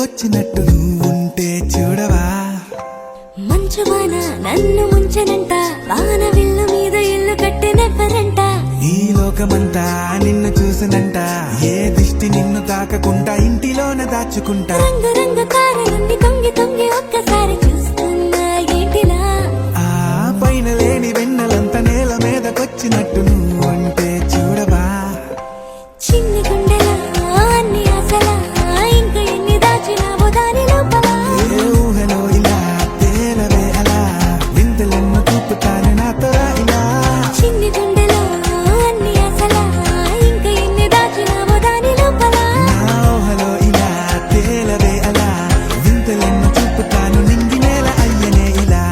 వచ్చినట్టు నువ్వుంటే చూడవా. మంచువాన నన్ను ముంచనంట, వాన విల్లు మీద ఇల్లు కట్టినెవ్వరంట. ఈ లోకమంతా నిన్ను చూసినంట ఏ దిష్టి నిన్ను తాకకుండా ఇంటిలోన దాచుకుంటా రంగు రంగు కారులన్నీ తొంగి తొంగి ఒక్కసారి చూస్తున్నా ఏంటిలా ఆ పైన లేని వెన్నెలంత నేల మీదకొచ్చినట్టు నువ్వు అంటే చూడవా చిన్ని గుండెలా అన్ని ఆశలా ఇంకా ఎన్ని దాచినావో దాని లోపల ఏ ఊహలో ఇలా తేలవే అలా వింతలెన్నో చూపుతాను నాతో రా ఇలా చిన్ని గుండెలో అన్ని ఆశలా ఇంకా ఎన్ని దాచినావో దాని లోపల నా ఊహలో ఇలా తేలవే అలా వింతలెన్నో చూపుతాను నింగి నేల అయ్యనే ఇలా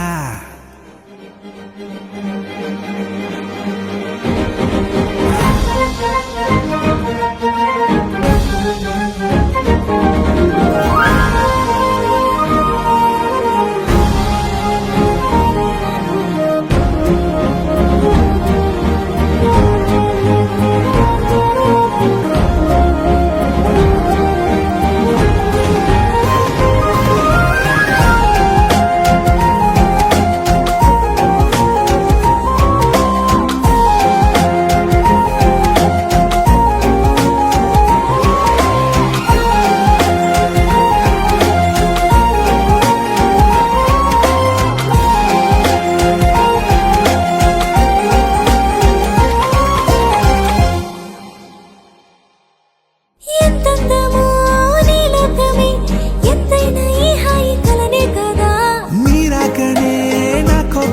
ఎంతందమో నీ లోకమే ఎంతైనా ఈ హాయి కలనే కదా మీరాకనే నాకో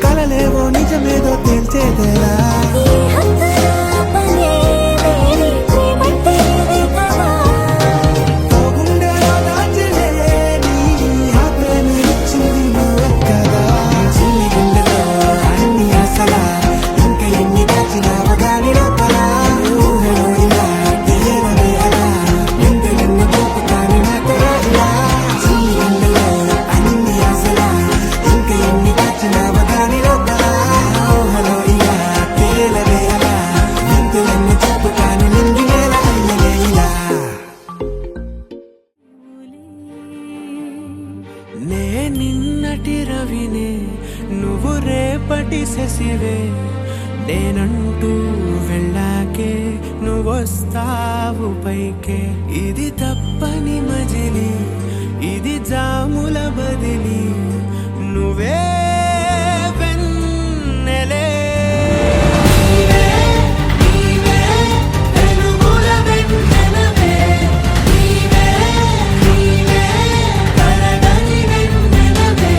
కలలేవో నిజమేదో తేల్చేదేలా ఈ హద్దుల పనే వేరే ప్రేమంటే ఇదే కదా ఓ గుండెలో దాచలే నీ ఆ ప్రేమ ఇచ్చింది నువ్వే కదా చిన్ని గుండెలో అన్ని ఆశలా ఇంకా ఎన్ని దాచినావో దాని లోపల ఊహలో ఇలా తేలవే అలా వింతలెన్నో చూపుతాను నాతో రా ఇలా చిన్ని గుండెలో అన్ని ఆశలా ఇంకా ఎన్ని దాచినావో దాని లోపల ఊహలో ఇలా తేలవే అలా వింతలెన్నో చూపుతాను నింగి నేల అయ్యనే ఇలా నే నిన్నటి రవినే నువ్వు రేపటి శశివే నేనంటూ వెళ్ళాకే నువ్వొస్తావు పైకే ఇది తప్పని మజిలి ఇది జాముల బదిలి నువ్వే వెన్నెలే నీవే వెలుగుల వెన్నెలవే నీవే కరగని వెన్నెలవే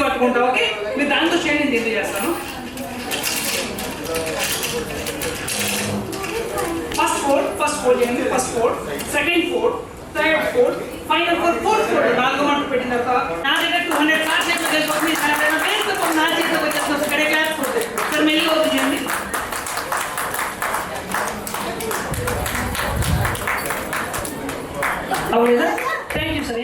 పట్టుకుంటా ఓకే మీరు దాంతో చేయండి నేను దీంతో చేస్తాను ఫస్ట్ ఫోర్ చేయండి first four second four third four final four fourth four నాలుగు మాటలు పెట్టిన తర్వాత నా దగ్గర 200 క్లాస్ చేతిలో వెళ్ళిపోతుంది నా చేతిలో వచ్చేసిన ఇక్కడే క్లాస్ కొడుతుంది సార్ మెల్లిగా ఓపెన్ చేయండి అవును thank you sir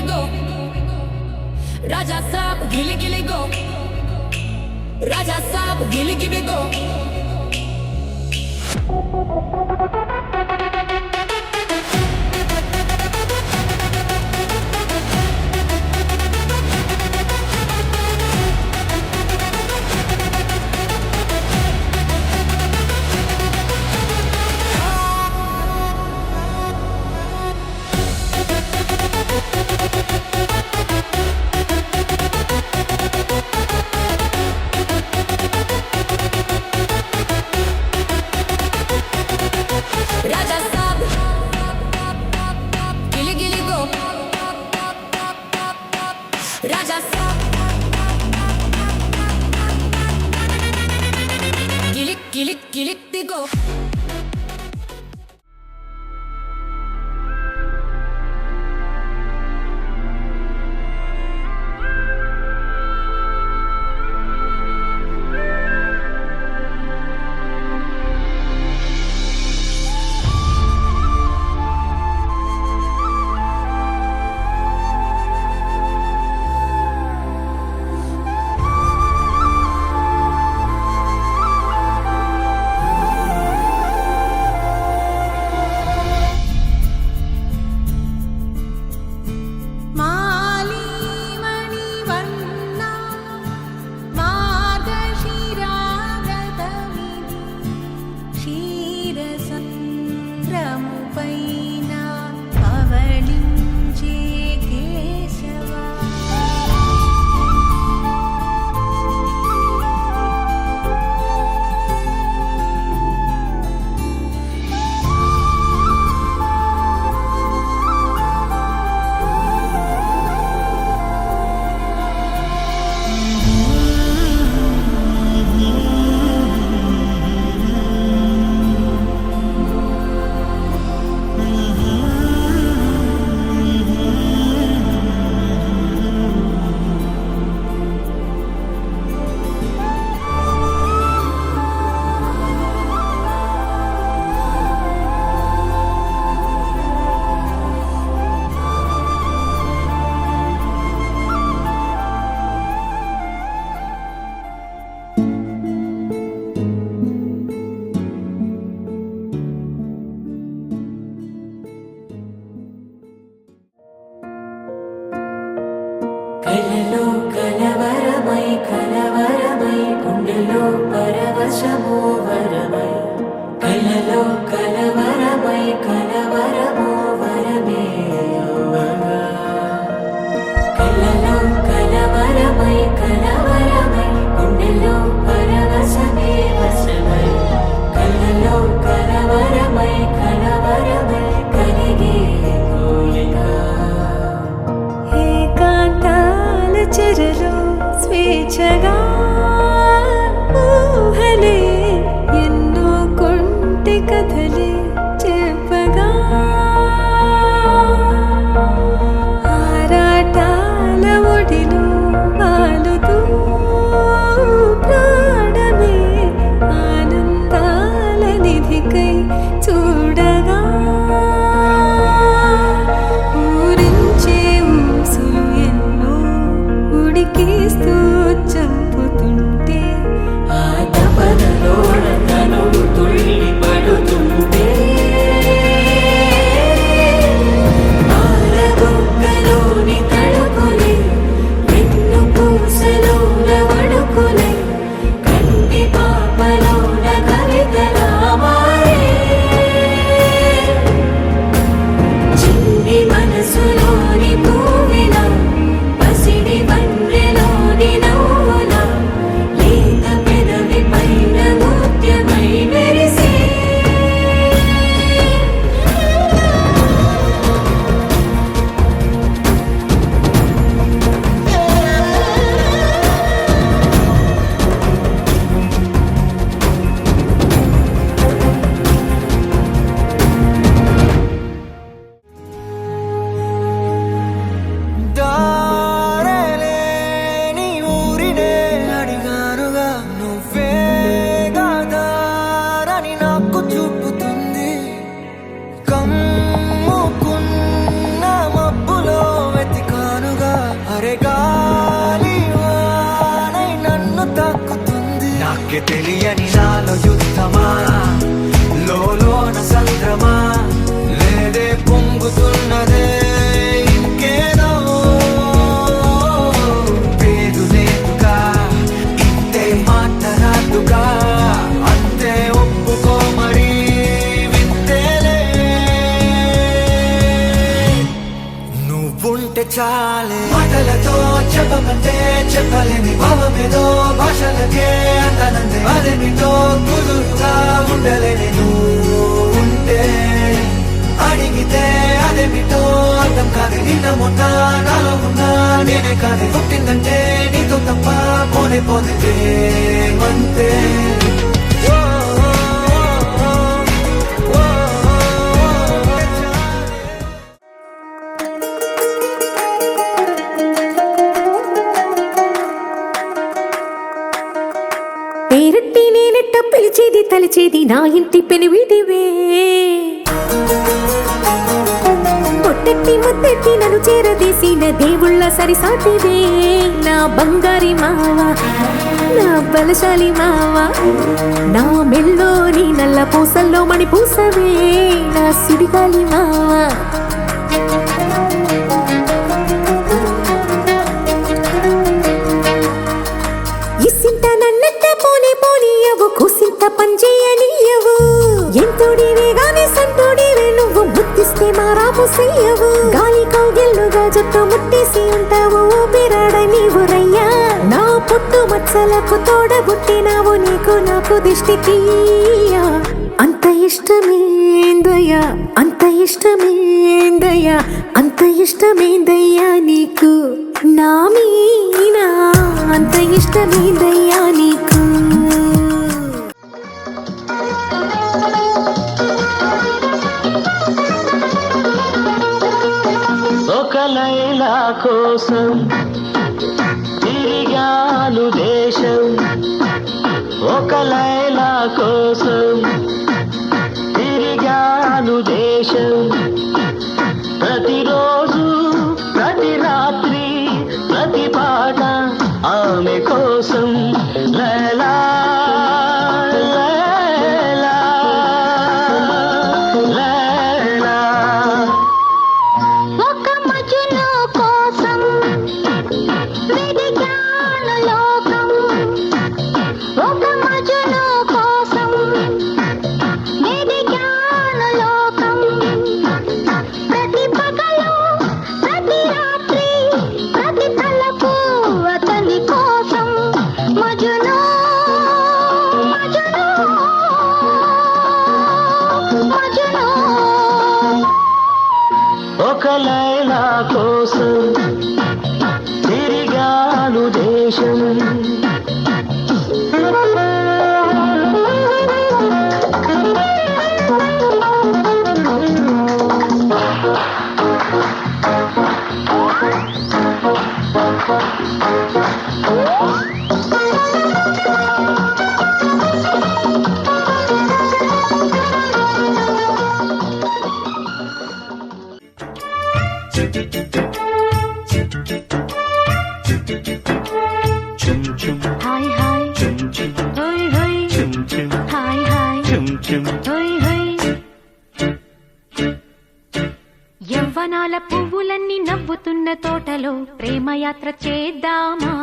go. Raja Saab, gilly gilly go. Raja Saab, gilly gilly go. Raja Saab, gilly gilly go. Raja Saab, gilly gilly gilly go. కలలో కలవరమై కలవరమై గుండెలో పరవశమో వరమై కలలో కలవరమై కలవరమో వరమే అవ్వగా కలలో కలవరమై కలవరమై గుండెలో పరవశమే వశమై కలలో కలవరమై కలవరమై కలిగే కోలిక చెరలో స్వేచ్ఛగా ఊహలే ఎన్నో కొంటి కథలే చెప్పగా ఆరాటాల ఒడిలో వాలుతూ ప్రాణమే ఆనందాల నిధికై చూడగా ఉడికిస్తూ చంపుతుంటే ఆ తపనలోన తనువు తుళ్ళి పడుతుంటే నీకే తెలియని నాలో యుద్ధమా, లోన సంద్రమా, లేదే పొంగుతున్నదే ఇంకేదో. పేరు లేదుగా ఇంతే మాటరాదుగా, అంతే ఒప్పుకో మరి వింతేలే. నువ్వుంటే చాలే మాటలతో చెప్పమంటే చెప్పలేని భావమేదో భాషలకే అంతనందే. అదేమిటో కుదురుగా ఉండలేని నువ్వు ఉంటే, అడిగితే అదేమిటో అర్థం కాదు. నిన్న మొన్న నాలో ఉన్నా నేనే కాదు, పుట్టిందంటే నీతో తప్ప పోనే పోతే అంతే. పేరట్టి నేనెట్ట పిలిచేది తలిచేది నా ఇంటి పెనివిటివే. పొట్టెట్టి ముద్దెట్టి నన్ను చేరదీసిన దేవుళ్ళ సరిసాటివే. నా బంగారి మావా, నా బలశాలి మావా, నా మెల్లోని నల్ల పూసల్లో మణి పూసవే. నా సిడిగాలి మావా, ఇసింత నన్నట్ట పోనే పోనీయవు, కుసింత పంచేయనీయవు. ఎంతోడివే గాని సంతోడివే నువ్వు, ముద్దిస్తే మారాము చెయ్యవు. గాలి కౌగిల్లుగా జుట్టు ముట్టేసి ఉంటావు, ఊపిరాడ నీవు రయ్యా. నా పుట్టు మచ్చలకు తోడబుట్టినావు, నీకు నాకు దిష్టికి అంత ఇష్టమేందయ్యా, అంత ఇష్టమేందయ్యా, అంత ఇష్టమేందయ్యా నీకు నా మీనా, అంత ఇష్టమేందయ్యా నీకు. ఒక లైలా కోసం తిరిగాను దేశం, ఒక లైలా కోసం తిరిగాను దేశం. ప్రతిరోజు ప్రతి రాత్రి ప్రతి పాట ఆమె కోసం. లైలా లైలా లైలా. ఒక మజును కోసం వెదికాను లోకం, ఒక మజును కోసం వెదికాను లోకం. ప్రతి పగలు ప్రతి రాత్రి ప్రతి తలపు అతని కోసం. మజును మజును మజును. ఒక లైలా కోసం తిరిగాను దేశం. హాయ్ హాయ్ హోయ్ హోయ్ హాయ్ హాయ్ హోయ్ హోయ్. యవ్వనాల పువ్వులన్నీ నవ్వుతున్న తోటలో ప్రేమయాత్ర చేద్దామా.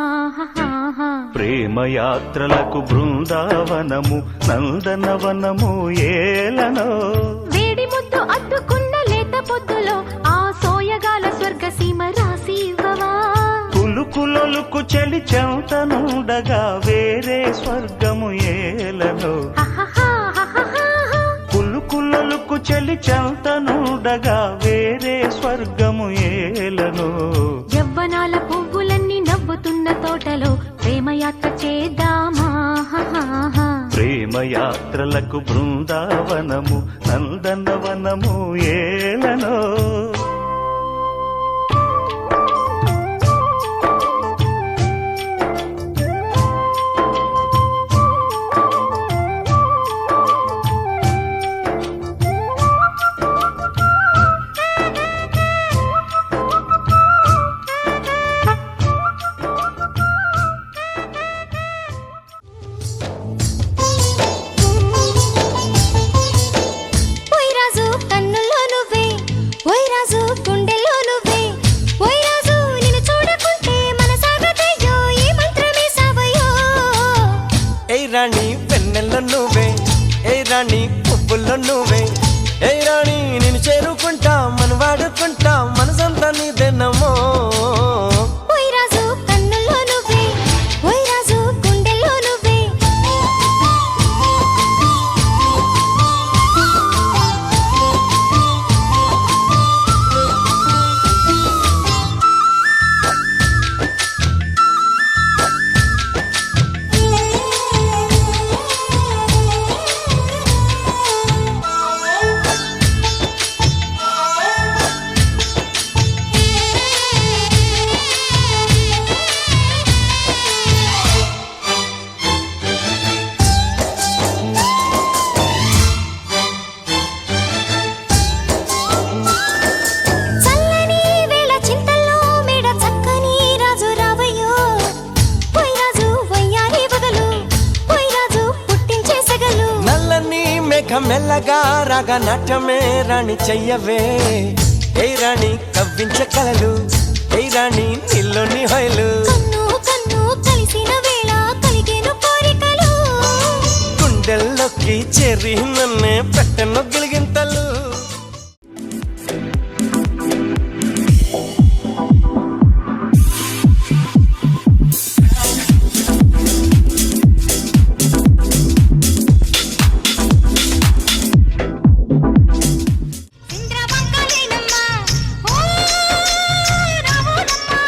ప్రేమయాత్రలకు బృందావనము నందనవనము ఏలనో. వేడి ముద్దు అద్దుకున్న లేత పొద్దులో ఆ సోయగాల స్వర్గ సీమ రాసి ఇవ్వవా. కులుకులొలుకు చెలి చెంతనుండగా వేరే స్వర్గము ఏలనో. కులుకులొలుకు చెలి చెంతనుండగా వేరే స్వర్గము ఏలనో. యవ్వనాల పువ్వులన్నీ నవ్వుతున్న తోటలో ప్రేమయాత్ర చేద్దామా. ప్రేమయాత్రలకు బృందావనము నందనవనము ఏలనో. రాణి వెన్నెల్లో నువ్వే, ఏ రాణి పువ్వుల్లో నువ్వే, ఏ రాణి నేను చేరుకుంటా మన వాడుకుంటా మనసంతా నీదేనమ్మో. ఓయ్ రాజు కన్నుల్లో నువ్వే, ఓయ్ రాజు గుండెల్లో నువ్వే. చల్లని వేళ చింతల్లో మేడ చక్కని రాజు రావయ్యో. ఓయ్ రాజు వయ్యారి బదులు, ఓయ్ రాజు పుట్టించే సగలు. నల్లని మేఘం మెల్లగా రాగా నాట్యమే రాణి చెయ్యవే, ఏ రాణి కవ్వించే కలలు, ఏ రాణి నీలోని హొయలు. కన్ను కన్ను కలిసిన వేళ కలిగేను కోరికలు. గుండెల్లోకి చేరి నన్నే పెట్టెను గిలిగింతలు. ఇంద్రవంకలేనమ్మా, ఓ రావులమ్మా,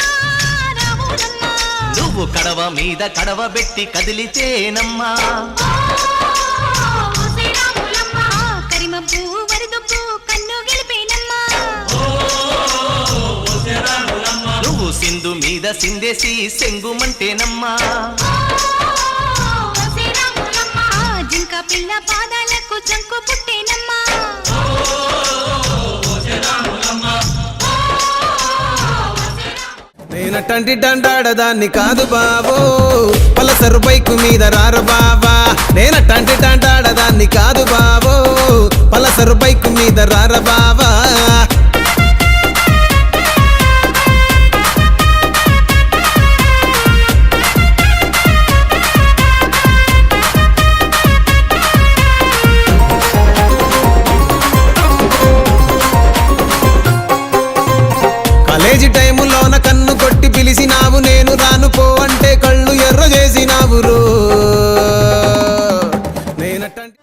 రావులమ్మా. నువ్వు కడవ మీద కడవ పెట్టి కదిలితేనమ్మా. ఓ శ్రీరాములమ్మా, కరిమబ్బు వరదబ్బు కన్ను గెలిపేనమ్మా. నువ్వు సింధు మీద సిందేసి సెంగుమంటేనమ్మా. ఓ శ్రీరాములమ్మా, జింక పిల్ల పాదాలకు జంకు పుట్టేనమ్మా. నేనటంటి డండాడదాన్ని కాదు బావో, పలసరు బైకు మీద రారు బావా. నేనటంటి డండాడదాన్ని కాదు బావో, పలసరు బైకు మీద రార బావా. కాలేజీ టైములోన కన్ను కొట్టి పిలిచినావు, నేను రాను పో అంటే కళ్ళు ఎర్ర చేసినావు రో. నేనటంటి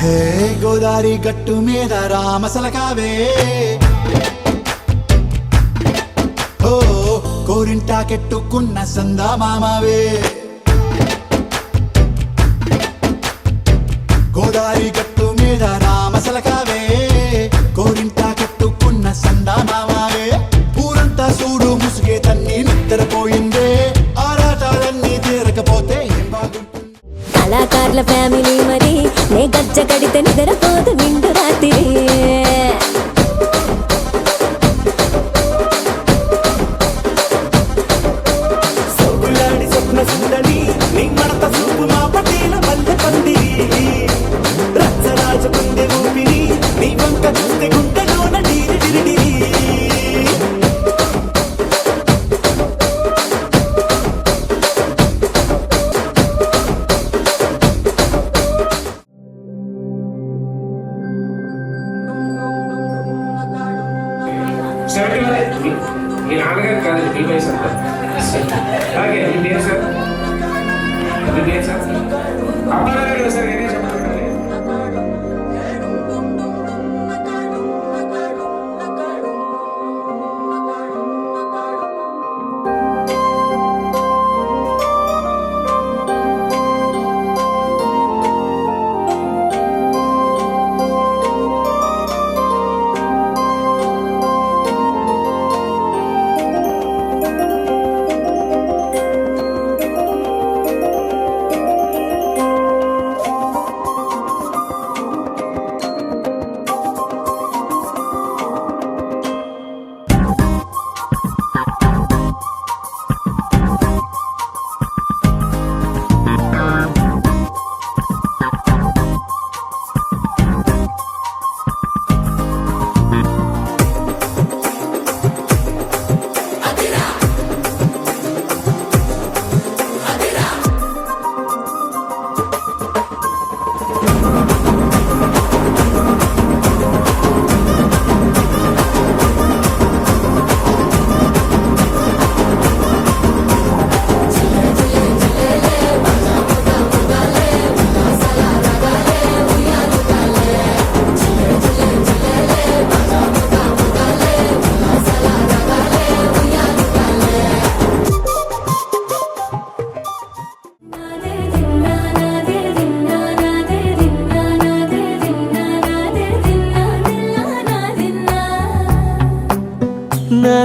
హే గోదారి గట్టు మీద రామసలకావే, ఓ కోరింటాకెట్టుకున్న సందా మామావే. గోదారి గట్టు మీద రామసలకావే, కోరింటాకెట్టుకున్న సందా మామావే. ఊరంతా చూడు ముసుగే తన్ని నిద్రపోయిందే, ఆరాటాలన్నీ తీరకపోతే ఏం బాగుంటుంది. కళాకారుల ఫ్యామిలీ మరి, నే గజ్జ కడితే నిద్రపోదు నిండు రాత్రి. సొగులాడి స్వప్న సుందరి నీ మడత చూపు మా పటేల మల్లె పందిరి. రచ్చరాజు గుండె ఊపిరి నీ వంక చూస్తే గుండెలోన డీరి డిరిడిరి. మీ నాన్నగారు కాదు మీ వయసు అంతా. అలాగే మీ పేరు సార్, మీ పేరు సార్ అబ్బాయి సార్ ఏదే చెప్పండి.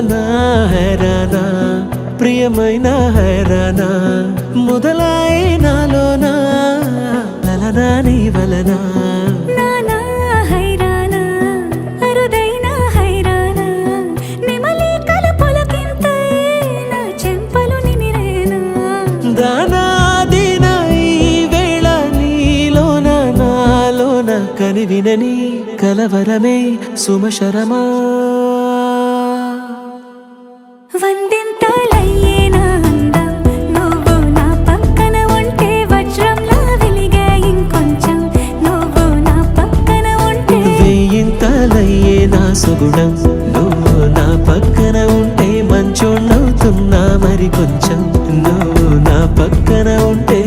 హైరానా హైరానా ప్రియమైన హైరానా మొదలాయి నాలోనా లలనా నీ వలనా నానా హైరానా అరుదైన హైరానా నెమలి కలుపులకింతై నా చెంపలు నిమిరేనా దానాదిన ఈ వేళ నీలోన నాలోన కనివినని కలవరమే సుమశరమా వందెంతలయ్యేనా అందం నువ్వు నా పక్కన ఉంటే వజ్రంలా వెలిగే ఇంకొంచెం నువ్వు నా పక్కన ఉంటే వేయింతలయ్యే నా సుగుణం నువ్వు నా పక్కన ఉంటే మంచోళ్ళవుతున్నా మరి కొంచెం నువ్వు నా పక్కన ఉంటే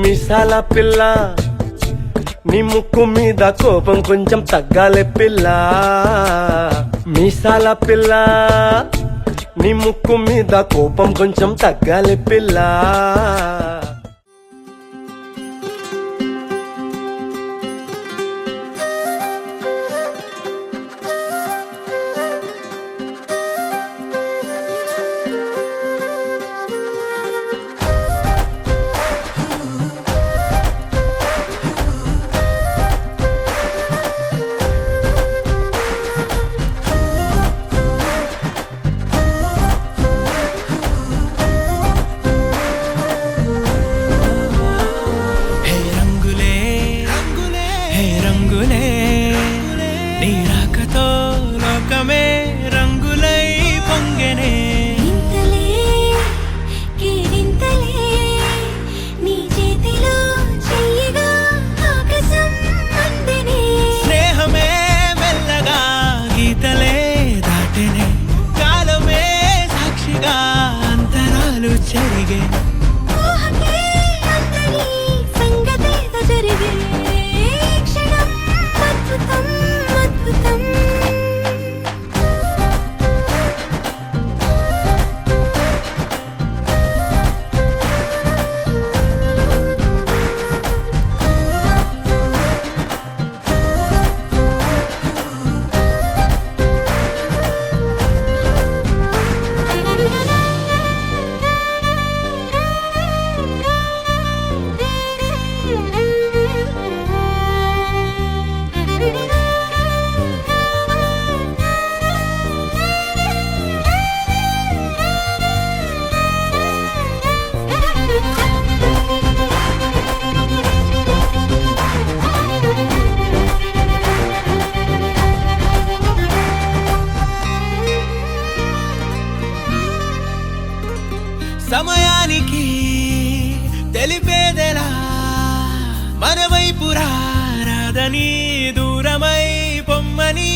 మీసాల పిల్ల నీ ముక్కు మీద కోపం కొంచెం తగ్గాలే పిల్ల మీసాల పిల్ల నీ ముక్కు మీద కోపం కొంచెం తగ్గాలే పిల్ల సమయానికి తెలిపేదెలా మన వైపు రాదని దూరమై పొమ్మని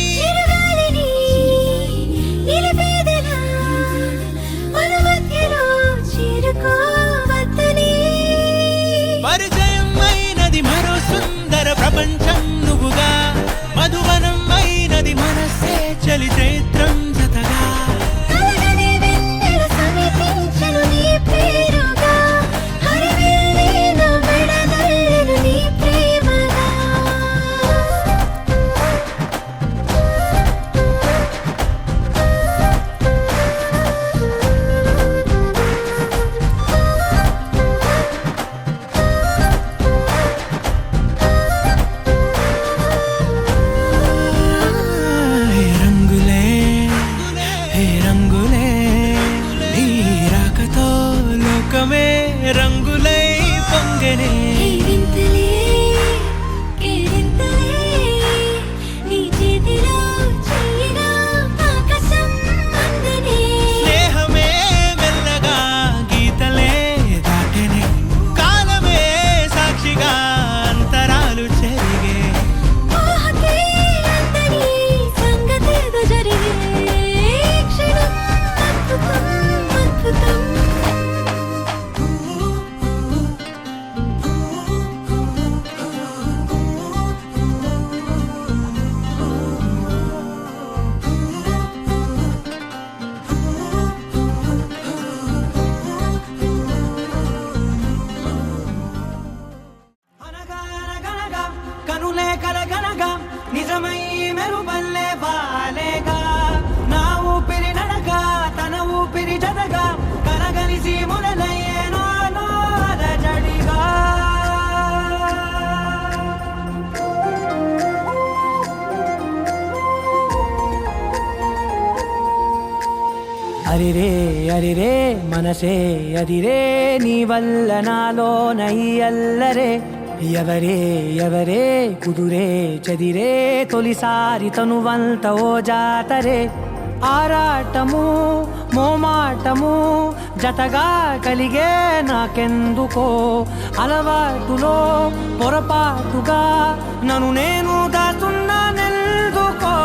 పరిచయం అయినది మరో సుందర ప్రపంచం నువ్వుగా మధువనం అయినది మనసే చలి చైత్రం జతగా నిజమై మెరుపల్లే వాలేగా నా ఊపిరి నడక తన ఊపిరి జతగా కలగలిసి మొదలయ్యేనో అలజడిగా అరిరే అరిరే మనసే అదిరే నీ వల్ల నాలో నయ్యల్లరే ఎవరే ఎవరే కుదురే చెదిరే తొలిసారి తనువంత ఓ జాతరే ఆరాటము మోమాటము జతగా కలిగే నాకెందుకో అలవాటులో పొరపాటుగా నన్ను నేను దాస్తున్నానెందుకో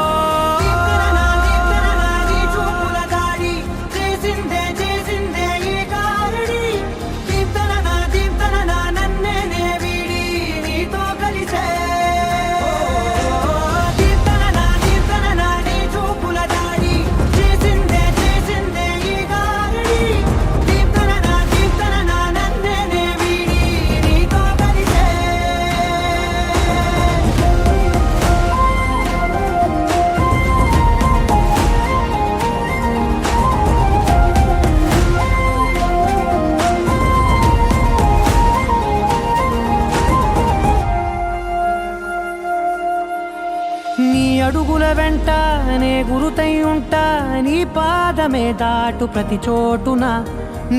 నీ అడుగుల వెంట నే గురుతై ఉంటా నీ పాదమే దాటు ప్రతి చోటున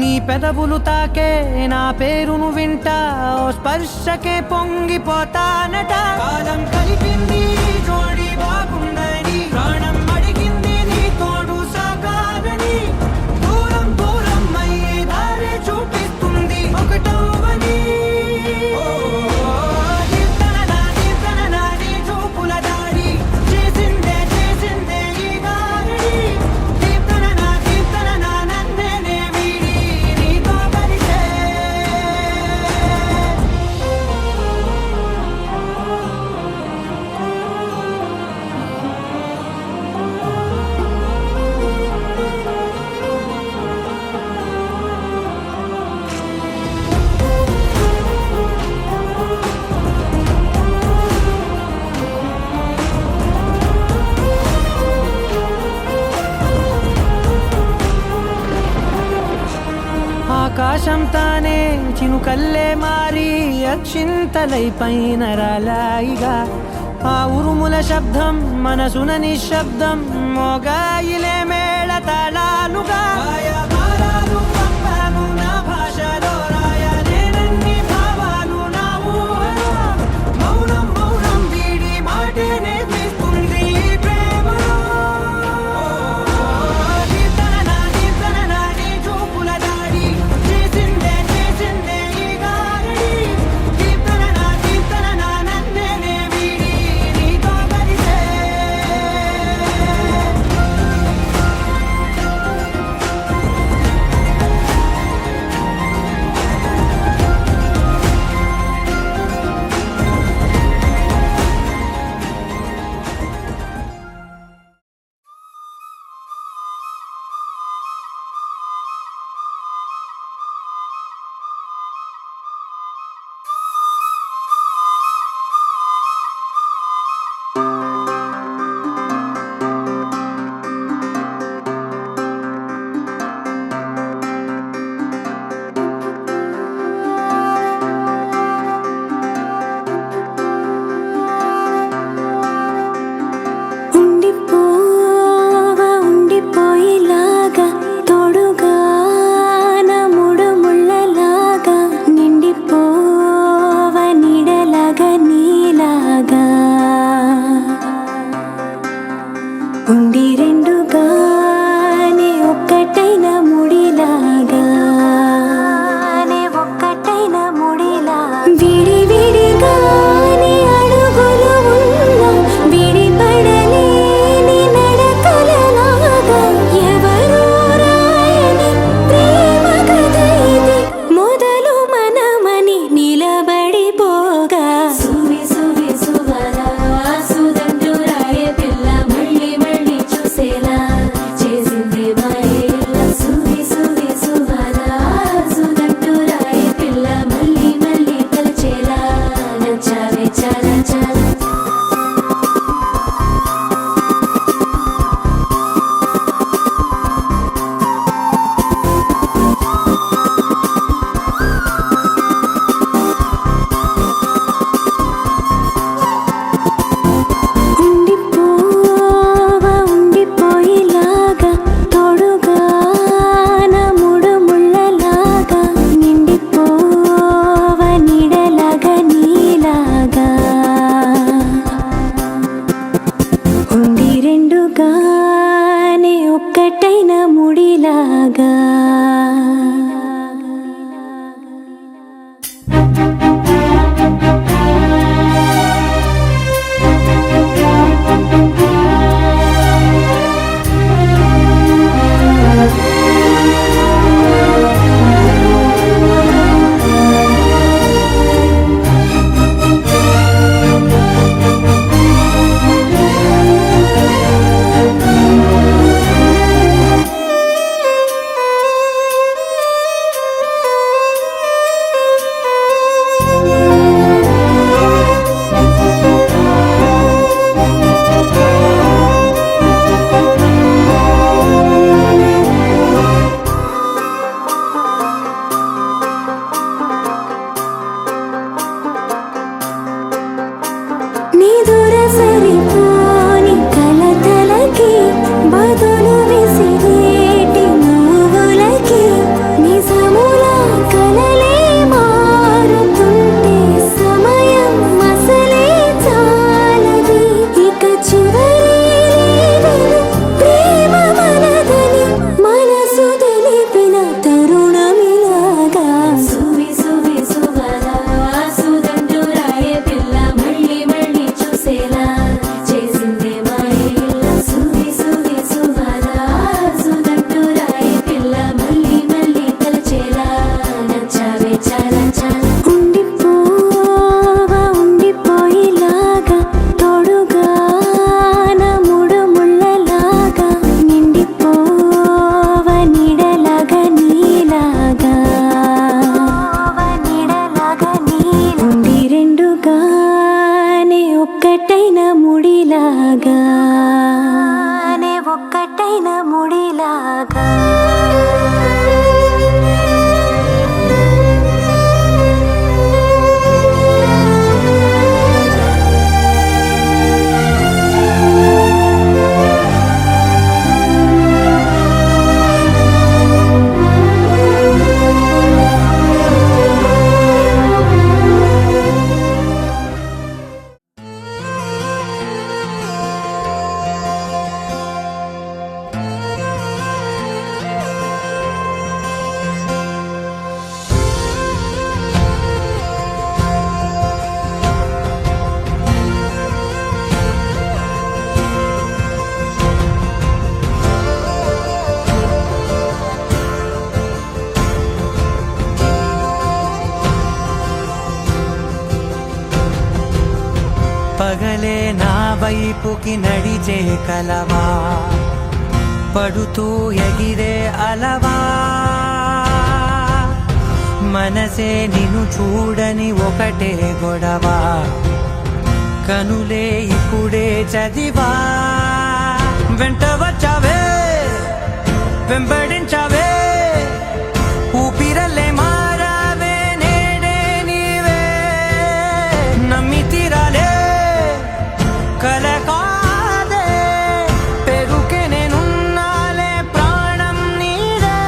నీ పెదవులు తాకే నా పేరును వింటా ఓ స్పర్శకే పొంగిపోతానట కాలం కలిపింది జోడి బాగుందని ప్రాణం అడిగింది నీ తోడు సాగాలని దూరం దూరం అయ్యే దారి చూపిస్తుంది ఒకటవని ఆకాశం తానే చినుకల్లే మారి అక్షింతలై పైన రాలాయిగా ఆ ఉరుముల శబ్దం మనసున నిశ్శబ్దం మోగాయిలే మేళ తాళాలుగా నా భాషలో రాయలేనన్ని భావాలు నా ఊహలో మౌనం మౌనం వీడి మాటే నేర్పిస్తుంది ప్రేమలో ఒక్కటైన ముడిలాగా నే ఒక్కటైన ముడిలాగా పగలే నా వైపుకి నడిచే కలవా పడుతూ ఎగిరే అలవా మనసే నిన్ను చూడని ఒకటే గొడవ కనులే ఇప్పుడే చదివా వెంట వచ్చావే వెంబడించావే ఊపిరలే మారావే నేడే నీవే నమ్మి తీరాలే కలకాదే పెరుకే నేనున్నాలే ప్రాణం నీడే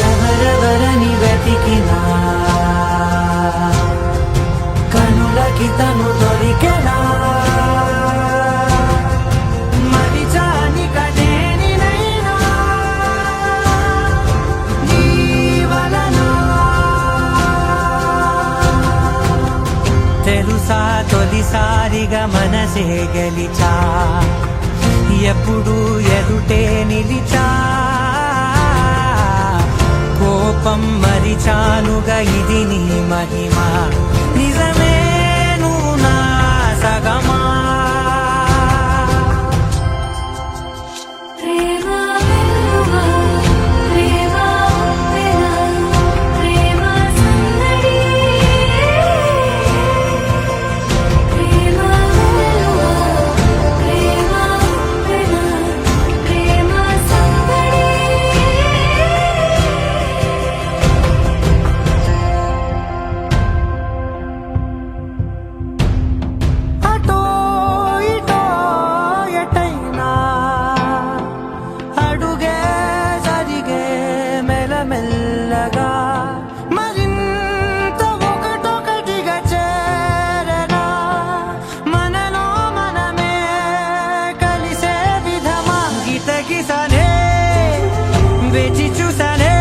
ఎవరెవరని వెతికినా కనులకి తను దొరికెనా మరిచాని కదేనినైనా నీ వలన తెలుసా తొలిసారిగా మనసే గెలిచా ఎప్పుడు ఎదుటే నిలిచా కోపం మరిచానుగా ఇది నీ మహిమ నిజమే నువ్వు నా సగమా ప్రేమ వెలువ ప్రేమ వెల ప్రేమ సందడి ప్రేమ వెలువ ప్రేమ వెల ప్రేమ సందడి అటో ఇటో ఎటైనా అడుగే జరిగే మెల్లమెల్లగా మరింత ఒకటొకటిగా చేరనా మనలో మనమే కలిసే విధమా గితగిసనే వేచి చూసనే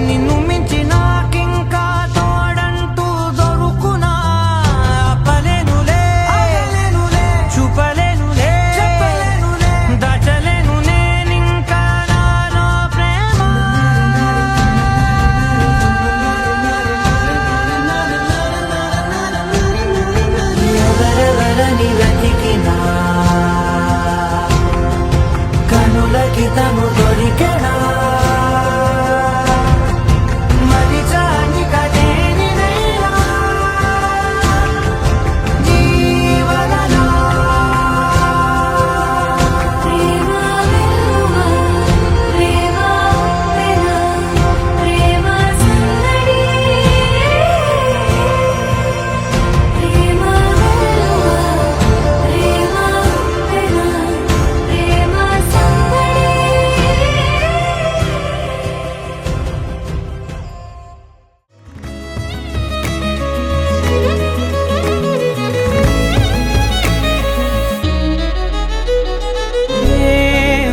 నిన్ను మించి నాకింకా తోడంటూ దొరుకునా ఆపలేనులే చూపలేనులే దాచలేను నేనింకా నాలో ప్రేమ ఎవరెవరని వెతికినా కనులకి తను దొరికెనా మరిచాని కదేనినైనా నీ వలన ప్రేమ వెలువ ప్రేమ వెల ప్రేమ సందడి ప్రేమ వెలువ ప్రేమ వెల ప్రేమ సందడి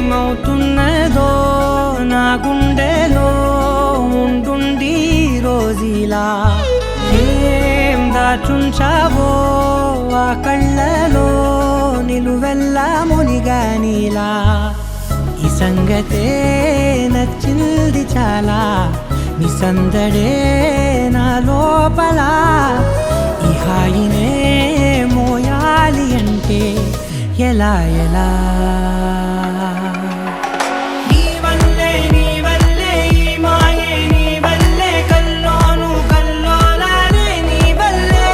ఏమవుతున్నదో నా గుండెలో ఉండుండి రోజీలా ఏం దాచుంచావో ఆ కళ్ళలో నిలువెల్లా మునిగానిలా ఈ సంగతే నచ్చింది చాలా నీ సందడే నా లోపల ఈ హాయినే మోయాలి అంటే ఎలా ఎలా నీ వల్లే ఈ మాయే నీ వల్లే కల్లోను కల్లోలానే నీ వల్లే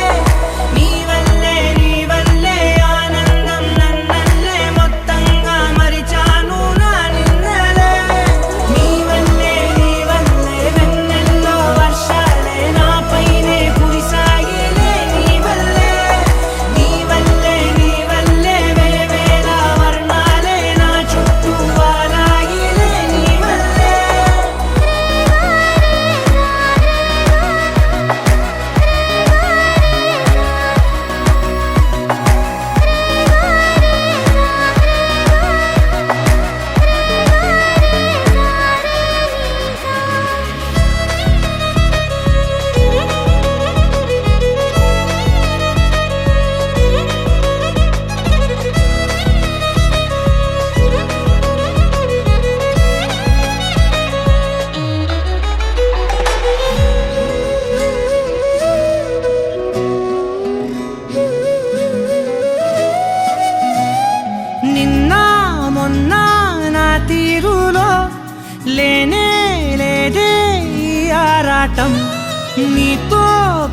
నీతో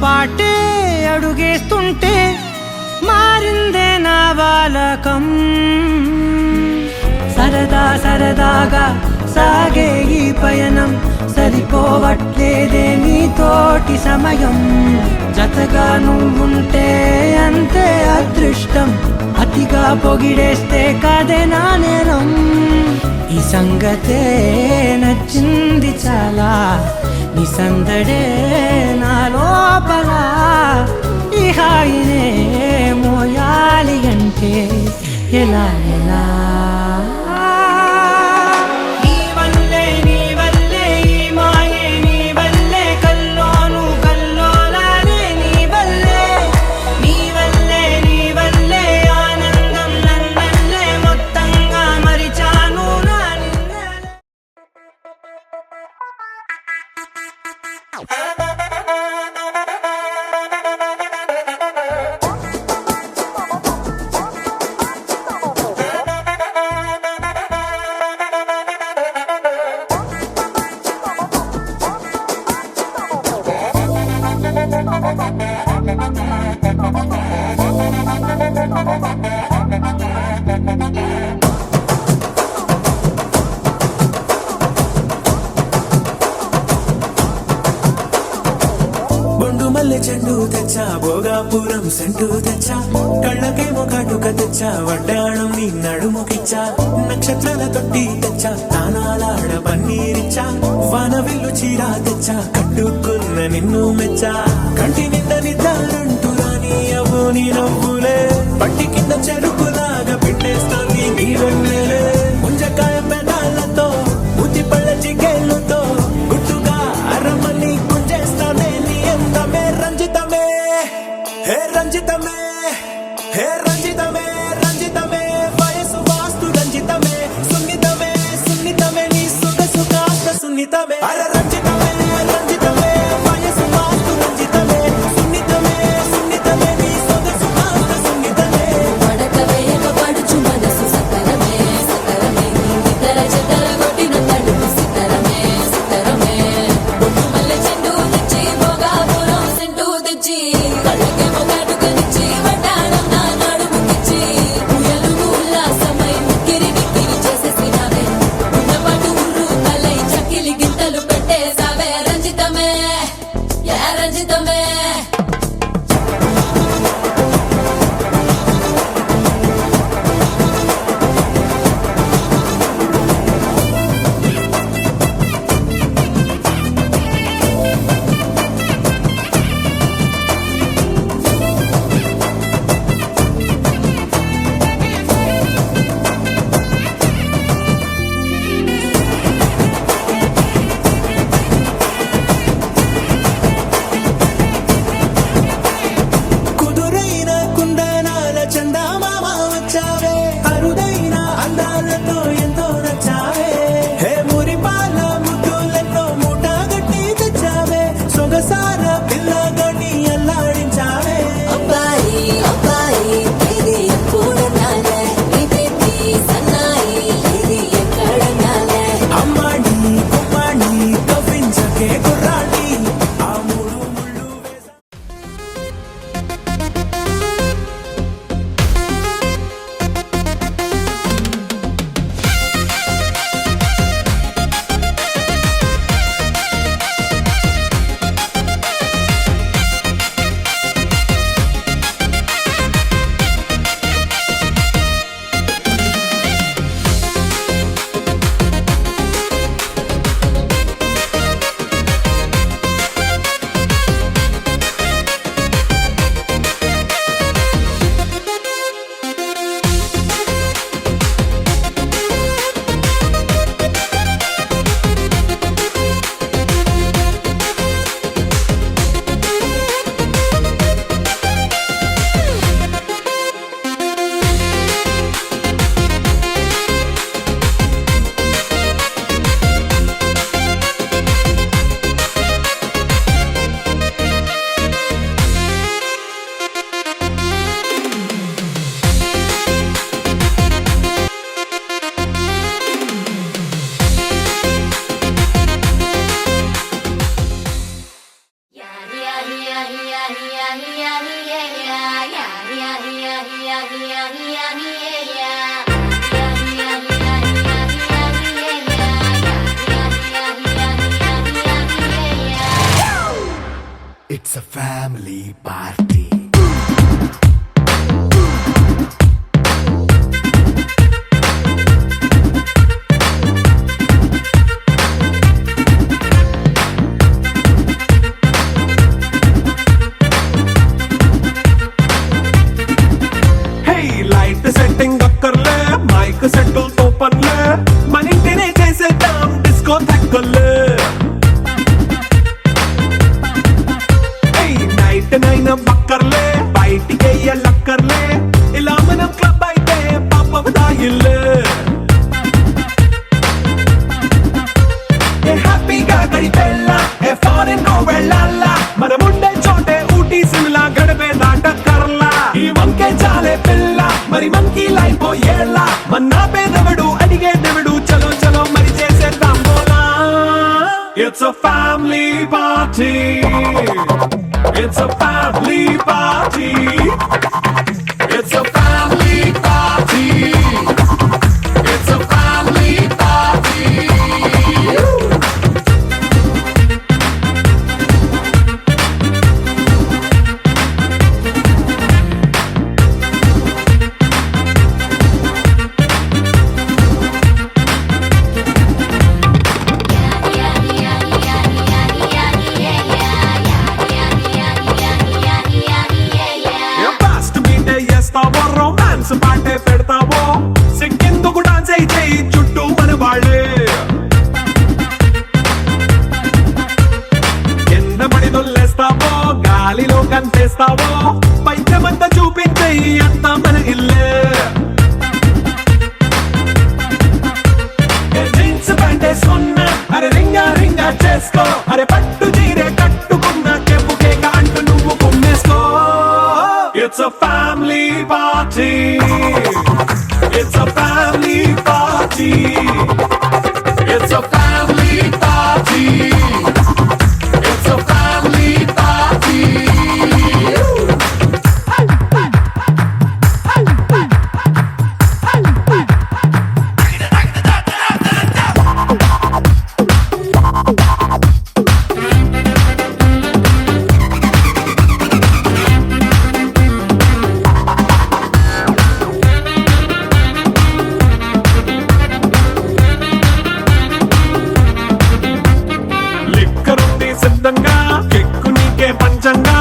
బాటే అడుగేస్తుంటే మారిందే నా బాలకం సరదా సరదాగా సాగే ఈ పయనం సరిపోవట్లేదే నీతోటి సమయం జతగా నువ్వుంటే అంతే అదృష్టం అతిగా పొగిడేస్తే కదే నా నేరం ఈ సంగతే నచ్చింది చాలా నీ సందడే నా లోపల ఈ హాయినే మోయాలి అంటే ఎలా ఎలా మల్లె చెండు తెచ్చా భోగాపురం సెంటు తెచ్చా కళ్ళకేమో కాటుక తెచ్చా వడ్డాణం నీ నడుముకిచ్చా నక్షత్రాల తొట్టి తెచ్చా తానాలాడ పన్నీరిచ్చా వానవిల్లు చీరా తెచ్చా కట్టుకున్న నిన్ను మెచ్చా కంటి నింద నిద్దారంటూ రాని అవు నీ నవ్వులే పట్టి కింద చెరుకులాగా పిండేస్తాంది నీ వెన్నెలే ముంజకాయ పెదాలతో ముద్ది పళ్ళ జిగేళ్ళతో గుట్టుగా అరమని గుంజేస్తానే నీ అందమే రంజితమే హే రంజితమే హే రంజితమే రంజితమే వయసు వాస్తు రంజితమే సున్నితమే సున్నితమే నీ సొగసు కాస్త సున్నితమే అర రంజితమే రంజితమే వయసు వాస్తు రంజితమే సున్నితమే సున్నితమే నీ సొగసు కాస్త సున్నితమే పడకవేయక పడుచు మనసు సకలమే సకలమే నిద్ర చెదర కొట్టిన తడుపు సితరమే సితరమే బొట్టు మల్లె చెండు తెచ్చి భోగాపురం సెంటు తెచ్చి కళ్ళకేమో కాటుకనిచ్చి వడ్డాణం నా నడుముకిచ్చి ఉయ్యలు ఉల్లాసమై ముక్కిరి బిక్కిరి చేసేసినావే ఉన్నపాటు ఉర్రు తలై చక్కిలి గింతలు పెట్టేసావే రంజితమే యా రంజితమే It's a family party. Hey, light setting అక్కర్లే మైక్ సెట్టులతో పనులే మన ఇంటినే చేసేద్దాం డిస్కో థెక్కలే నైట్ నైన్ బక్కర్లే బయటికి వెయ్యలక్కర్లే ఇలా మనం క్లబ్ అయితే పాపం దాయిల్లే హ్యాపీగా గడిపెళ్ళా ఏ ఫారెన్ నో వెళ్ళాలా మనం ఉండే చోటే ఊటీ సిమ్లా గడిపే దాటక్కర్లా ఈ వంకే చాలే పిల్ల మరి మనకి లైఫ్ ఏళ్ళ మన్నా పేదవడు అడిగే దేవుడు చలో చలో మరి చేసేద్దాం బోలా It's a family party. It's a family party. It's a family party. It's a family party. Romance పాటే పెడతావో సిగ్గెందుకు డాన్స్ అయితే చుట్టూ మన వాళ్ళే కింద పడి దొల్లేస్తావో గాలిలో కంటేస్తావో పైత్యమంతా చూపించే అంతా మన ఇల్లే జీన్స్ ప్యాంటే సున్నా అరే రింగా రింగా చేసుకో అరే పట్టు చీరే కట్టుకున్న కెప్పు కేక అంటూ నువ్వు కుమ్మేసుకో It's a family party. It's a family party. It's a family party. It's a family party. సిద్ధంగా కెక్కు నీకే పంచంగా